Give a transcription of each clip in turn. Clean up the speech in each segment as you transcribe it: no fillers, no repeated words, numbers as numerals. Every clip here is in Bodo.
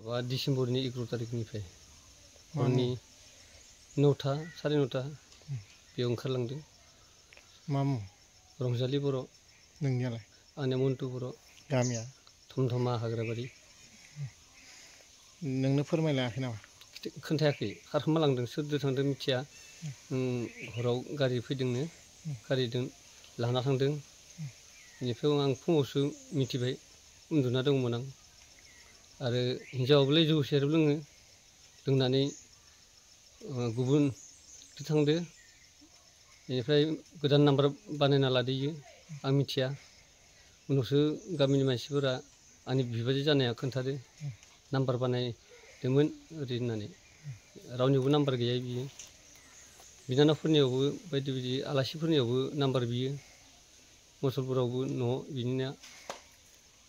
डिसेम्बरनि 11 तारिखनिफ्राय हरनि 9टा साराय 9टा बेयाव ओंखारलांदों। मा मुं? रंजालि बर'। नोंनियालाय? आंनिया मन्टु बर'। गामिया? थमथमा हाग्राबारि। नोंनो फोरमायलायाखै नामा? खोन्थायाखै, खारखोमा लांदों। सोरदो थांदों मिथिया। हराव गारि फैदोंनो, गारिजों लाना थांदों। बेनिफ्राय आं फुङावसो मिथिबाय, उन्दुना दंमोन आं। आरो हिनजावाबोलाय जौ सेरेब लोङो, लोंनानै गुबुनथिं थांदो। बेनिफ्राय गोदान नाम्बार बानायना लादो इयो, आं मिथिया। उनावसो गामिनि मानसिफोरा आंनि बिबाजै जानाया खोन्थादो, नाम्बार बानायदोंमोन ओरै होननानै। रावनियावबो नाम्बार गैया बियो। बिनानावफोरनियावबो बायदि बायदि आलासिफोरनियावबो नाम्बार बियो। मुसलपुरावबो न' बिनिया,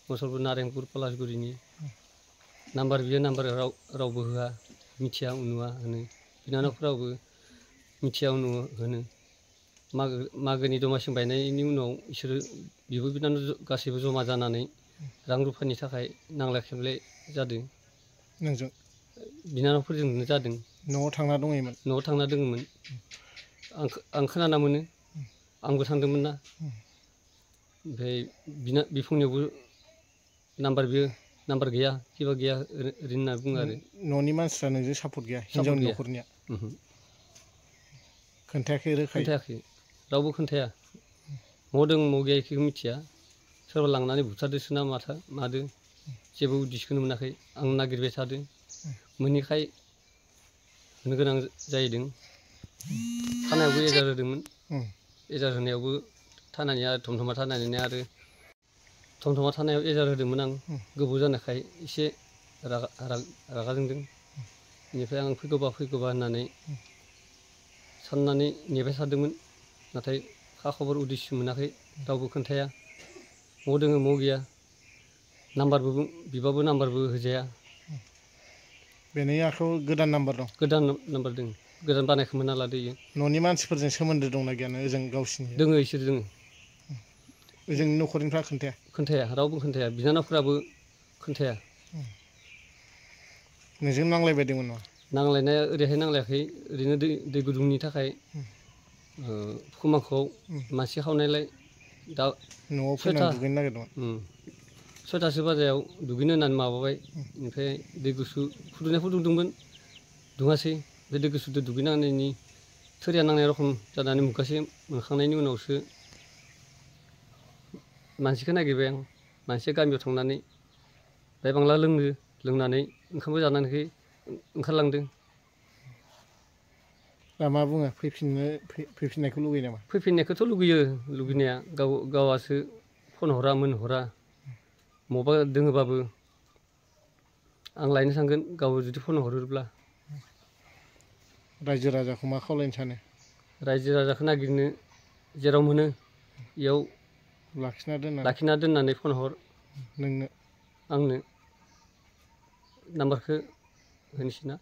मुसलपुर नारेंपुर पलासगुरिनि। नाम्बार बियो, नाम्बार रावबो होआ, मिथिया उनुवा होनो। बिनानावफोराबो मिथिया उनुवा होनो। मागोनि दमासि बायनायनि उनाव बिसोरो बिब' बिनानाव गासैबो जमा जानानै रां रुफानि थाखाय नांलाय खमलाय जादों। नोंजों? बिनानावफोरजोंनो जादों। न'आव थांना दङमोन? न'आव थांना दङमोन। आं खोनाना मोनो, आंबो थांदोंमोन ना। ओमफ्राय बिफंनियावबो नाम्बार बियो, नाम्बार गैया, किबा गैया ओरै होनना बुङो आरो। न'नि मानसिफ्रा नोंजों सापर्ट गैया? हिनजावनि न'खरनिया? खोन्थायाखै रोखायै? खोन्थायाखै, रावबो खोन्थाया। महा दं महा गैया बेखौ मिथिया। सोरबा लांनानै बुथारदोसो ना मादो, जेबो उदिसखौनो मोनाखै। आं नागिरबाय थादों, मोनैखाय होनो गोनां जाहैदों। थानायावबो एजाहार होदोंमोन। एजाहार होनायावबो थानानिया थमथमा थानानिया आरो थमथमा थानायाव एजाहार होदोंमोन आं, गोबाव जानायखाय एसे रागा जोंदों। बेनिफ्राय आं फैगौबा होननानै साननानै नेबाय थादोंमोन। नाथाय खा खबर उदिस मोनाखै, रावबो खोन्थाया। महा दङ महा गैया, नाम्बारबो बिबाबो नाम्बारबो होजाया। बेनि आखायाव गोदान नाम्बार दं? गोदान नाम्बार दङ, गोदान बानायखोमाना लादो इयो। न'नि मानसिफोरजों सोमोन्दो दंना गैया ओजों गावसिनि? दोङो, इसोर दोङो। ओजोंनि न'खरनिफ्रा खोन्थाया? खोन्थाया, रावबो खोन्थाया। बिनानावफोराबो खोन्थाया। नोंजों नांलायबायदोंमोन नामा? नांलायनाया ओरैहाय नांलायाखै, ओरैनो दै गुदुंनि थाखाय फुमाखौ मानसि खावनायलाय दा न'आव फैनानै दुगैनो नागिरदोंमोन? 6टासो बाजायाव दुगैनो होननानै माबाबाय। ओमफ्राय दै गुसु फुदुंदोंमोन, दुङासै। बे दै गुसुजों दुगैनांनायनि थोरिया नांनाय रखम जानानै मुगासे मोनखांनायनि उनावसो मानसिखौ नागिरबाय आं। मानसिया गामियाव थांनानै बाय बांला लोंनानै ओंखामबो जानानै ओंखारलांदों। दा मा बुङो? फैफिननायखौ लुगैयो नामा? फैफिननायखौथ' लुगैयो, लुगैनाया। गावासो फन हरा मोनहरा। मबा दोङोबाबो आं लायनो थांगोन, गाव जुदि फन हरोब्ला। रायजो राजाखौ मा खावलायनो सानो? रायजो राजाखौ नागिरनो जेराव मोनो बेयाव लाखिना दोननानै फन हर। नोंनो? आंनो। नाम्बारखौ होनोसै ना?